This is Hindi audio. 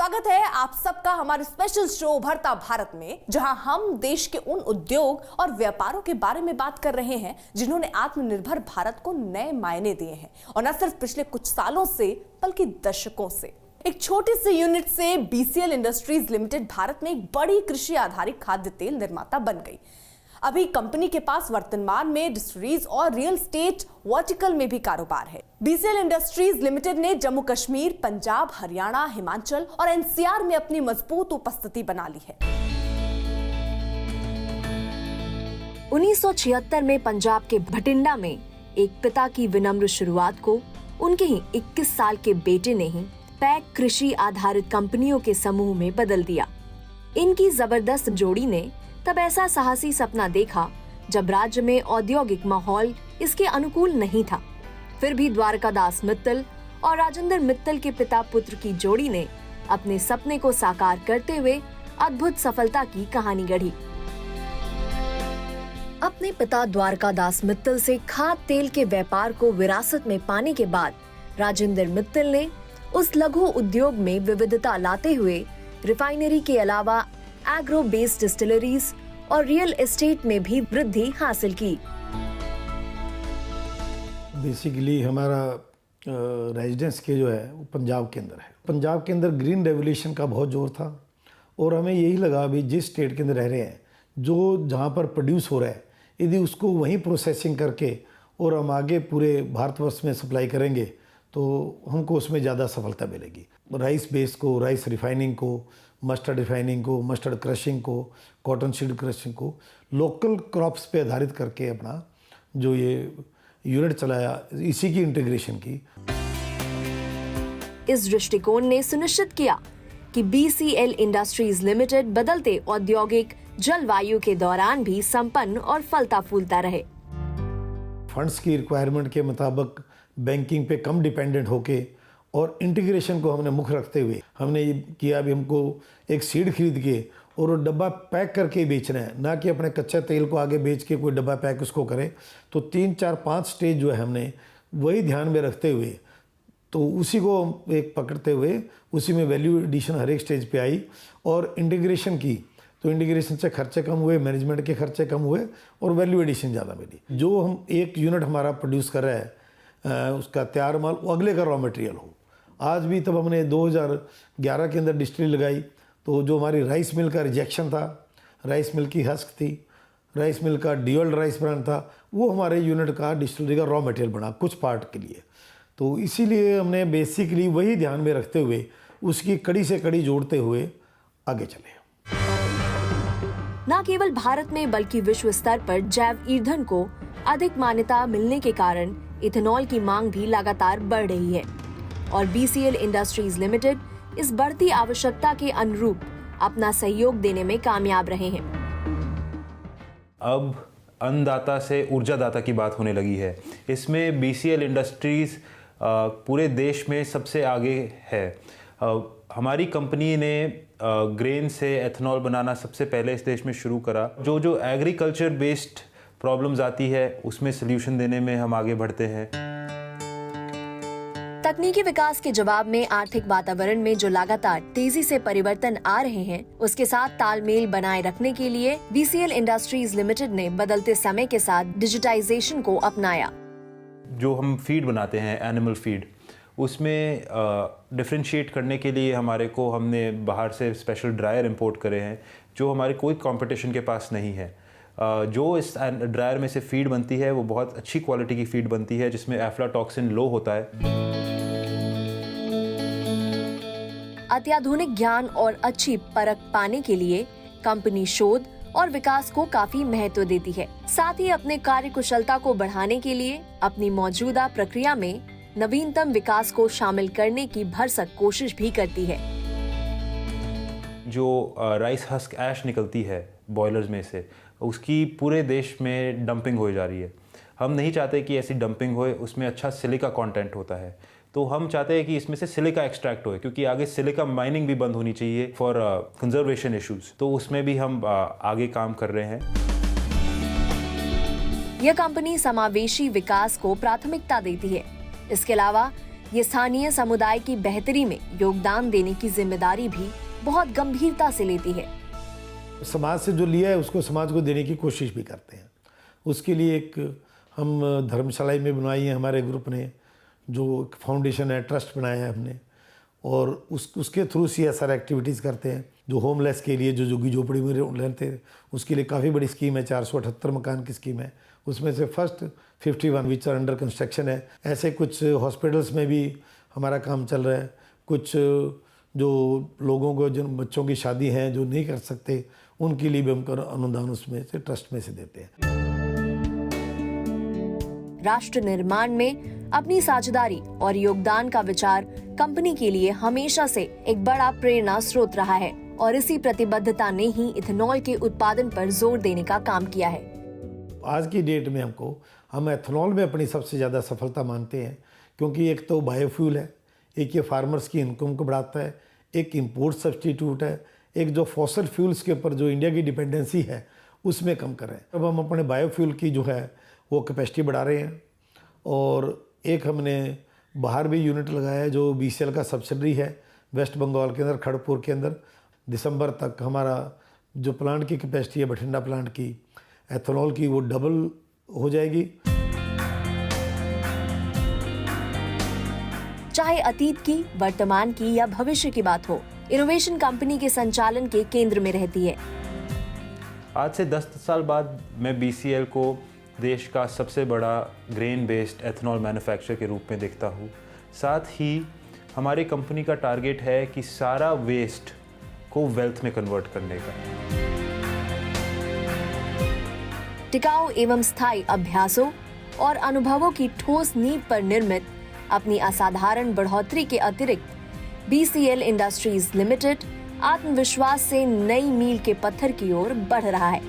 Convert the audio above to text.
स्वागत है आप सबका हमारे स्पेशल शो उभरता भारत में, जहां हम देश के उन उद्योग और व्यापारों के बारे में बात कर रहे हैं जिन्होंने आत्मनिर्भर भारत को नए मायने दिए हैं, और न सिर्फ पिछले कुछ सालों से बल्कि दशकों से। एक छोटे से यूनिट से बीसीएल इंडस्ट्रीज लिमिटेड भारत में एक बड़ी कृषि आधारित खाद्य तेल निर्माता बन गई। अभी कंपनी के पास वर्तमान में डिस्टिलरीज और रियल एस्टेट वर्टिकल में भी कारोबार है। बीसीएल इंडस्ट्रीज लिमिटेड ने जम्मू कश्मीर, पंजाब, हरियाणा, हिमाचल और एनसीआर में अपनी मजबूत उपस्थिति बना ली है। 1976 में पंजाब के भटिंडा में एक पिता की विनम्र शुरुआत को उनके ही 21 साल के बेटे ने ही पैक कृषि आधारित कंपनियों के समूह में बदल दिया। इनकी जबरदस्त जोड़ी ने तब ऐसा साहसी सपना देखा जब राज्य में औद्योगिक माहौल इसके अनुकूल नहीं था। फिर भी द्वारकादास मित्तल और राजेंद्र मित्तल के पिता पुत्र की जोड़ी ने अपने सपने को साकार करते हुए अद्भुत सफलता की कहानी गढ़ी। अपने पिता द्वारकादास मित्तल से खाद्य तेल के व्यापार को विरासत में पाने के बाद राजेंद्र मित्तल ने उस लघु उद्योग में विविधता लाते हुए रिफाइनरी के अलावा एग्रो बेस्ड डिस्टिलरीज और रियल एस्टेट में भी वृद्धि हासिल की। बेसिकली हमारा रेजिडेंस के जो है वो पंजाब के अंदर है। पंजाब के अंदर ग्रीन रेवोल्यूशन का बहुत जोर था और हमें यही लगा अभी जिस स्टेट के अंदर रह रहे हैं, जो जहाँ पर प्रोड्यूस हो रहा है, यदि उसको वहीं प्रोसेसिंग करके और हम आगे पूरे भारतवर्ष में सप्लाई करेंगे तो हमको उसमें ज़्यादा सफलता मिलेगी। राइस बेस को, राइस रिफाइनिंग को, मस्टर्ड रिफाइनिंग को, मस्टर्ड क्रशिंग को, कॉटन सीड क्रशिंग को लोकल क्रॉप्स पे आधारित करके अपना जो ये यूनिट चलाया, इसी की इंटीग्रेशन की। इस दृष्टिकोण ने सुनिश्चित किया कि बीसीएल इंडस्ट्रीज लिमिटेड बदलते औद्योगिक जलवायु के दौरान भी संपन्न और फलता फूलता रहे। फंड्स की रिक्वायरमेंट के मुताबिक बैंकिंग पे कम डिपेंडेंट होके और इंटीग्रेशन को हमने मुख्य रखते हुए हमने ये किया भी हमको एक सीड खरीद के और वो डब्बा पैक करके बेचना है, ना कि अपने कच्चे तेल को आगे बेच के कोई डब्बा पैक उसको करे। तो 3, 4, 5 स्टेज जो है हमने वही ध्यान में रखते हुए तो उसी को एक पकड़ते हुए उसी में वैल्यू एडिशन हर एक स्टेज पे आई और इंटीग्रेशन की। तो इंटीग्रेशन से खर्चे कम हुए, मैनेजमेंट के खर्चे कम हुए और वैल्यू एडिशन ज़्यादा मिली। जो हम एक यूनिट हमारा प्रोड्यूस कर रहा है उसका तैयार माल वो अगले का रॉ मटेरियल हो। आज भी तब हमने 2011 के अंदर डिस्टिलरी लगाई तो जो हमारी राइस मिल का रिजेक्शन था, राइस मिल की हस्क थी, राइस मिल का ड्यूअल राइस ब्रांड था, वो हमारे यूनिट का डिस्टिलरी का रॉ मटेरियल बना कुछ पार्ट के लिए। तो इसीलिए हमने बेसिकली वही ध्यान में रखते हुए उसकी कड़ी से कड़ी जोड़ते हुए आगे चले। न केवल भारत में बल्कि विश्व स्तर पर जैव ईंधन को अधिक मान्यता मिलने के कारण इथेनॉल की मांग भी लगातार बढ़ रही है और बीसीएल इंडस्ट्रीज लिमिटेड इस बढ़ती आवश्यकता के अनुरूप अपना सहयोग देने में कामयाब रहे हैं। अब अन्नदाता से ऊर्जादाता की बात होने लगी है। इसमें बीसीएल इंडस्ट्रीज पूरे देश में सबसे आगे है। हमारी कंपनी ने ग्रेन से एथेनॉल बनाना सबसे पहले इस देश में शुरू करा। जो एग्रीकल्चर बेस्ड प्रॉब्लम्स आती है उसमें सल्यूशन देने में हम आगे बढ़ते हैं। तकनीकी विकास के जवाब में आर्थिक वातावरण में जो लगातार तेजी से परिवर्तन आ रहे हैं, उसके साथ तालमेल बनाए रखने के लिए बीसीएल इंडस्ट्रीज लिमिटेड ने बदलते समय के साथ डिजिटाइजेशन को अपनाया। जो हम फीड बनाते हैं, एनिमल फीड, उसमें डिफरेंशिएट करने के लिए हमने बाहर से स्पेशल ड्रायर इंपोर्ट करे हैं जो हमारे कोई कंपटीशन के पास नहीं है। जो इस ड्रायर में से फीड बनती है वो बहुत अच्छी क्वालिटी की फीड बनती है जिसमें एफ्लाटॉक्सिन लो होता है। अत्याधुनिक ज्ञान और अच्छी परख पाने के लिए कंपनी शोध और विकास को काफी महत्व देती है। साथ ही अपने कार्य कुशलता को बढ़ाने के लिए अपनी मौजूदा प्रक्रिया में नवीनतम विकास को शामिल करने की भरसक कोशिश भी करती है। जो राइस हस्क ऐश निकलती है बॉयलर्स में से, उसकी पूरे देश में डंपिंग हो जा रही है। हम नहीं चाहते कि ऐसी डंपिंग होए। उसमें अच्छा सिलिका कंटेंट होता है, तो हम चाहते हैं कि इसमें से सिलिका एक्सट्रैक्ट होए, क्योंकि आगे सिलिका माइनिंग भी बंद होनी चाहिए फॉर कंजर्वेशन इश्यूज। तो उसमें भी हम आगे काम कर रहे हैं। यह कंपनी समावेशी विकास को प्राथमिकता देती है। इसके अलावा ये स्थानीय समुदाय की बेहतरी में योगदान देने की जिम्मेदारी भी बहुत गंभीरता से लेती है। समाज से जो लिया है उसको समाज को देने की कोशिश भी करते हैं। उसके लिए एक हम धर्मशाला में बनाई है हमारे ग्रुप ने, जो फाउंडेशन है, ट्रस्ट बनाया है हमने, और उसके थ्रू CSR एक्टिविटीज़ करते हैं। जो होमलेस के लिए, जो झुग्गी झोपड़ी में रहते हैं, उसके लिए काफ़ी बड़ी स्कीम है, 478 मकान की स्कीम है। उसमें से first 51 which are under construction है। ऐसे कुछ हॉस्पिटल्स में भी हमारा काम चल रहा है। कुछ जो लोगों को, जिन बच्चों की शादी है जो नहीं कर सकते, उनके लिए भी हम अनुदान उसमें से, ट्रस्ट में से देते हैं। राष्ट्र निर्माण में अपनी साझेदारी और योगदान का विचार कंपनी के लिए हमेशा से एक बड़ा प्रेरणा स्रोत रहा है और इसी प्रतिबद्धता ने ही इथेनॉल के उत्पादन पर जोर देने का काम किया है। आज की डेट में हम एथेनॉल में अपनी सबसे ज़्यादा सफलता मानते हैं, क्योंकि एक तो बायोफ्यूल है, एक ये फार्मर्स की इनकम को बढ़ाता है, एक इंपोर्ट सब्सटीट्यूट है, एक जो फॉसल फ्यूल्स के ऊपर जो इंडिया की डिपेंडेंसी है उसमें कम कर रहे हैं। अब हम अपने बायोफ्यूल की जो है वो कैपेसिटी बढ़ा रहे हैं, और एक हमने बाहर भी यूनिट लगाया है जो BCL का सब्सिडरी है वेस्ट बंगाल के अंदर, खड़गपुर के अंदर। दिसंबर तक हमारा जो प्लांट की कैपेसिटी है बठिंडा प्लांट की एथेनॉल की, वो डबल हो जाएगी। चाहे अतीत की, वर्तमान की या भविष्य की बात हो, इनोवेशन कंपनी के संचालन के केंद्र में रहती है। आज से 10 साल बाद मैं BCL को देश का सबसे बड़ा ग्रेन बेस्ड एथेनॉल मैन्युफैक्चरर के रूप में देखता हूँ। साथ ही हमारी कंपनी का टारगेट है कि सारा वेस्ट को वेल्थ में कन्वर्ट करने का। टिकाऊ एवं स्थायी अभ्यासों और अनुभवों की ठोस नींव पर निर्मित अपनी असाधारण बढ़ोतरी के अतिरिक्त BCL इंडस्ट्रीज लिमिटेड आत्मविश्वास से नई मील के पत्थर की ओर बढ़ रहा है।